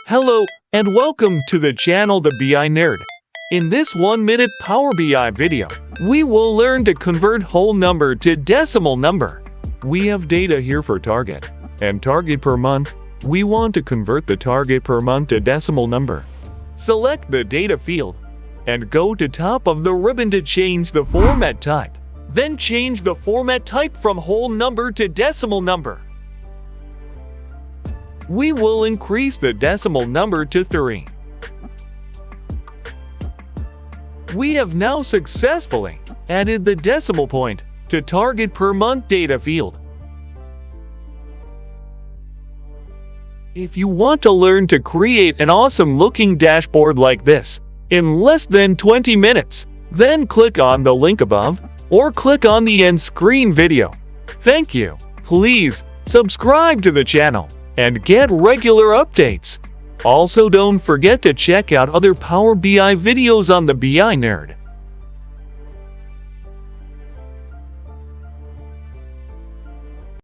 Hello, and welcome to the channel The BI Nerd. In this 1-minute Power BI video, we will learn to convert whole number to decimal number. We have data here for target and target per month. We want to convert the target per month to decimal number. Select the data field and go to top of the ribbon to change the format type. Then change the format type from whole number to decimal number. We will increase the decimal number to 3. We have now successfully added the decimal point to target per month data field. If you want to learn to create an awesome looking dashboard like this in less than 20 minutes, then click on the link above or click on the end screen video. Thank you. Please subscribe to the channel and get regular updates. Also, don't forget to check out other Power BI videos on the BI Nerd.